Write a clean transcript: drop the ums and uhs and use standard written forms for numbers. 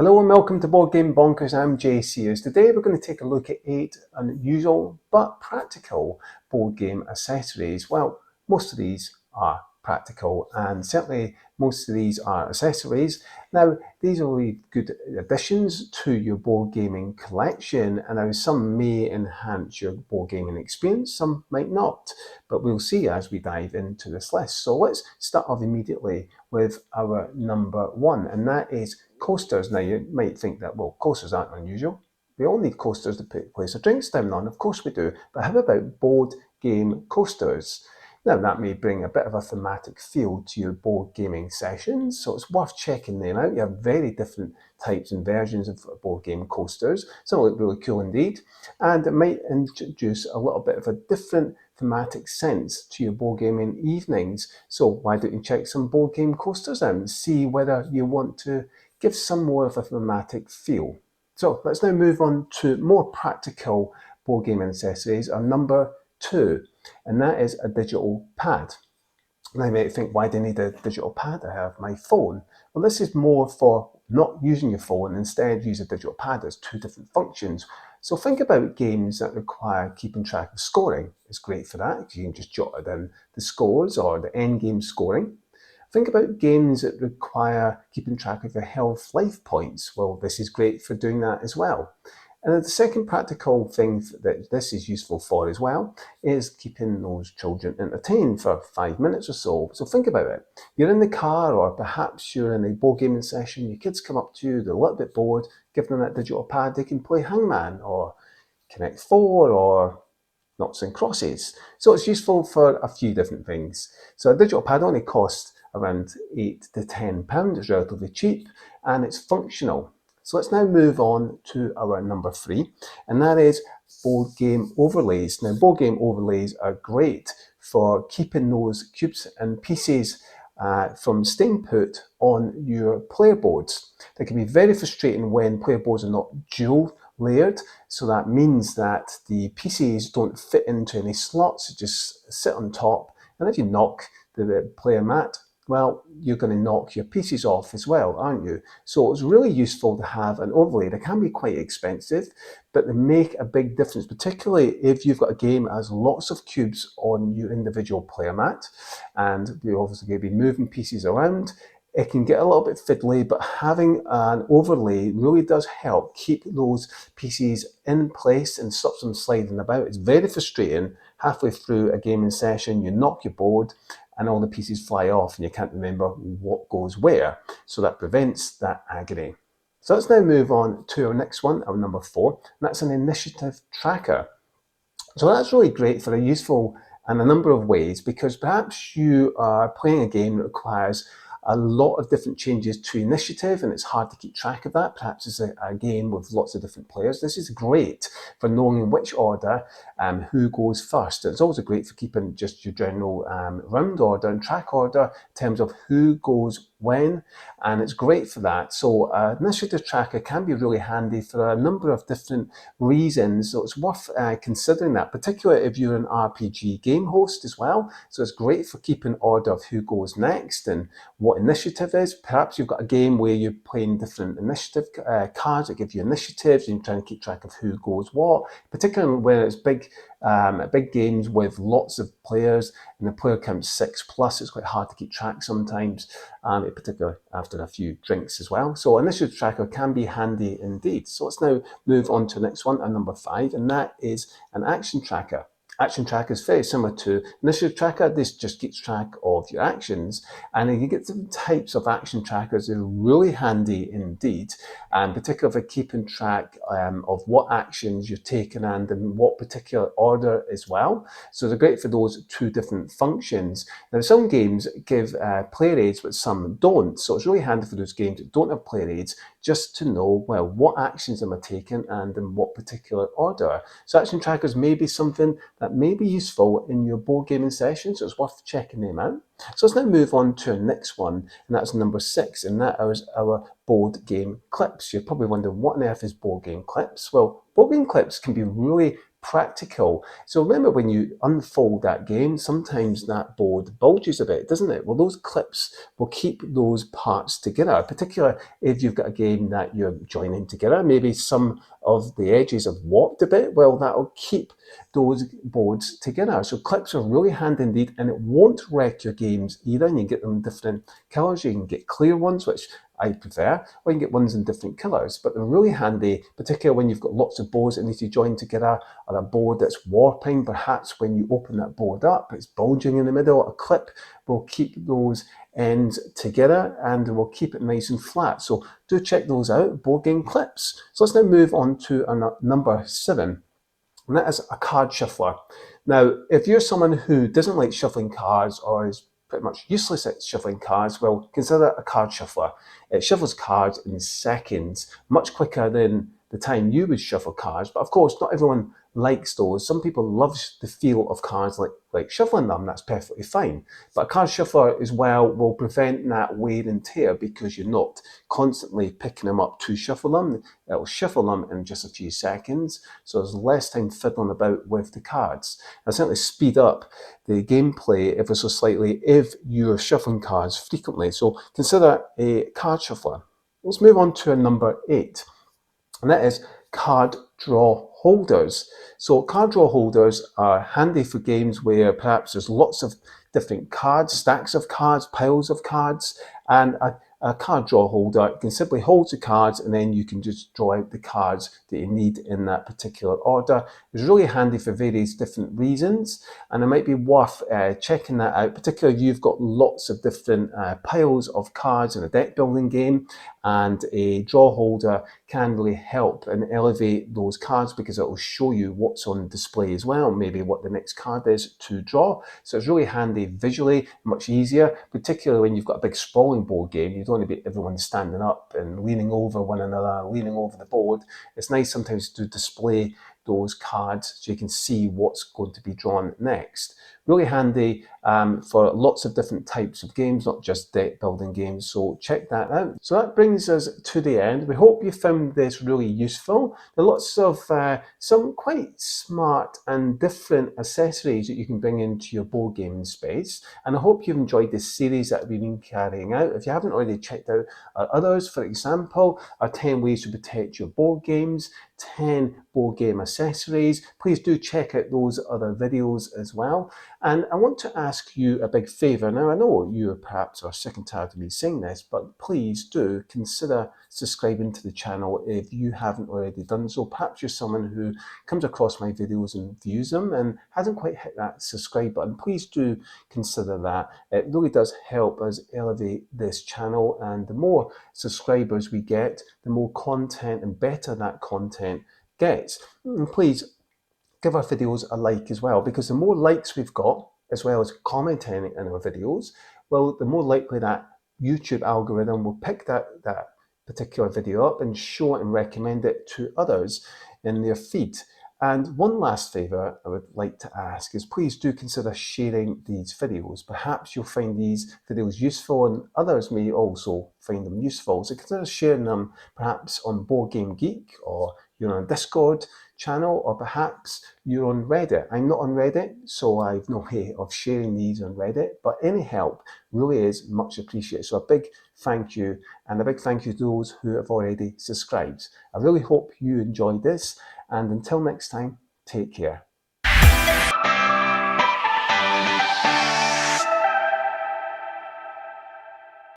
Hello and welcome to Board Game Bonkers. I'm Jay Sears. Today we're going to take a look at 8 unusual but practical board game accessories. Well, most of these are practical and certainly most of these are accessories. Now, these are really good additions to your board gaming collection, and now some may enhance your board gaming experience, some might not, but we'll see as we dive into this list. So let's start off immediately with our number 1, and that is coasters. Now, you might think that, well, coasters aren't unusual. We all need coasters to put place our drinks down on. Of course we do. But how about board game coasters? Now, that may bring a bit of a thematic feel to your board gaming sessions, so it's worth checking them out. You have very different types and versions of board game coasters. Some look really cool indeed, and it might introduce a little bit of a different thematic sense to your board gaming evenings. So why don't you check some board game coasters out and see whether you want to give some more of a thematic feel. So let's now move on to more practical board game accessories. Our number 2, and that is a digital pad. Now you might think, why do I need a digital pad? I have my phone. Well, this is more for not using your phone. Instead, use a digital pad. There's 2 different functions. So think about games that require keeping track of scoring. It's great for that. You can just jot down the scores or the end game scoring. Think about games that require keeping track of your health life points. Well, this is great for doing that as well. And the second practical thing that this is useful for as well is keeping those children entertained for 5 minutes or so. So think about it. You're in the car, or perhaps you're in a board gaming session, your kids come up to you, they're a little bit bored, give them that digital pad, they can play Hangman or Connect 4 or Noughts and Crosses. So it's useful for a few different things. So a digital pad only costs around £8 to £10. It's relatively cheap and it's functional. So let's now move on to our number 3, and that is board game overlays. Now, board game overlays are great for keeping those cubes and pieces from staying put on your player boards. They can be very frustrating when player boards are not dual layered, so that means that the pieces don't fit into any slots, they just sit on top, and if you knock the player mat, well, you're going to knock your pieces off as well, aren't you? So it's really useful to have an overlay. They can be quite expensive, but they make a big difference, particularly if you've got a game that has lots of cubes on your individual player mat, and you're obviously going to be moving pieces around. It can get a little bit fiddly, but having an overlay really does help keep those pieces in place and stops them sliding about. It's very frustrating halfway through a gaming session, you knock your board, and all the pieces fly off and you can't remember what goes where. So that prevents that agony. So let's now move on to our next one, our number 4, and that's an initiative tracker. So that's really great for a useful in a number of ways, because perhaps you are playing a game that requires a lot of different changes to initiative and it's hard to keep track of that. Perhaps it's a game with lots of different players. This is great for knowing in which order who goes first. It's also great for keeping just your general round order and track order in terms of who goes when, and it's great for that. So initiative tracker can be really handy for a number of different reasons, so it's worth considering that, particularly if you're an RPG game host as well. So it's great for keeping order of who goes next and what initiative is. Perhaps you've got a game where you're playing different initiative cards that give you initiatives and you're trying to keep track of who goes what, particularly when it's big games with lots of players and the player count's 6+. It's quite hard to keep track sometimes, particularly after a few drinks as well. So initiative tracker can be handy indeed. So let's now move on to the next one, number 5, and that is an action tracker. Action tracker is very similar to initiative tracker. This just keeps track of your actions, and you get different types of action trackers that are really handy indeed, and particularly for keeping track of what actions you're taking and in what particular order as well. So they're great for those 2 different functions. Now, some games give player aids, but some don't. So it's really handy for those games that don't have player aids, just to know, well, what actions am I taking and in what particular order. So action trackers may be something that may be useful in your board gaming session, so it's worth checking them out. So let's now move on to our next one, and that's number 6, and that is our board game clips. You're probably wondering, what on earth is board game clips? Well, board game clips can be really practical. So remember, when you unfold that game, sometimes that board bulges a bit, doesn't it? Well, those clips will keep those parts together, particularly if you've got a game that you're joining together. Maybe some of the edges have warped a bit. Well, that'll keep those boards together. So clips are really handy indeed, and it won't wreck your games either. And you get them in different colors. You can get clear ones, which I prefer, or you can get ones in different colors. But they're really handy, particularly when you've got lots of boards that need to join together, or a board that's warping. Perhaps when you open that board up, it's bulging in the middle. A clip will keep those ends together and will keep it nice and flat. So do check those out, board game clips. So let's now move on to number 7. And that is a card shuffler. Now, if you're someone who doesn't like shuffling cards or is pretty much useless at shuffling cards, well, consider a card shuffler. It shuffles cards in seconds, much quicker than the time you would shuffle cards. But of course, not everyone likes those. Some people love the feel of cards, like shuffling them. That's perfectly fine. But a card shuffler as well will prevent that wear and tear because you're not constantly picking them up to shuffle them. It'll shuffle them in just a few seconds, so there's less time fiddling about with the cards. It'll certainly speed up the gameplay ever so slightly if you're shuffling cards frequently. So consider a card shuffler. Let's move on to a number 8. And that is card draw holders. So card draw holders are handy for games where perhaps there's lots of different cards, stacks of cards, piles of cards, and a card draw holder can simply hold the cards and then you can just draw out the cards that you need in that particular order. It's really handy for various different reasons, and it might be worth checking that out, particularly if you've got lots of different piles of cards in a deck building game, and a draw holder can really help and elevate those cards because it will show you what's on display as well, maybe what the next card is to draw. So it's really handy visually, much easier, particularly when you've got a big sprawling board game. You don't want to be everyone standing up and leaning over one another, leaning over the board. It's nice sometimes to display those cards so you can see what's going to be drawn next. Really handy for lots of different types of games, not just deck building games, so check that out. So that brings us to the end. We hope you found this really useful. There are lots of some quite smart and different accessories that you can bring into your board gaming space, and I hope you've enjoyed this series that we've been carrying out. If you haven't already checked out our others, for example, our 10 ways to protect your board games, 10 board game accessories, please do check out those other videos as well. And I want to ask you a big favour. Now, I know you perhaps are sick and tired of me saying this, but please do consider subscribing to the channel if you haven't already done so. Perhaps you're someone who comes across my videos and views them and hasn't quite hit that subscribe button. Please do consider that. It really does help us elevate this channel, and the more subscribers we get, the more content and better that content gets. And please give our videos a like as well, because the more likes we've got, as well as commenting in our videos, well, the more likely that YouTube algorithm will pick that particular video up and show it and recommend it to others in their feed. And one last favour I would like to ask is please do consider sharing these videos. Perhaps you'll find these videos useful and others may also find them useful. So consider sharing them perhaps on Board Game Geek, or you're on a Discord channel, or perhaps you're on Reddit. I'm not on Reddit, so I've no way of sharing these on Reddit, but any help really is much appreciated. So a big thank you, and a big thank you to those who have already subscribed. I really hope you enjoyed this, and until next time, take care.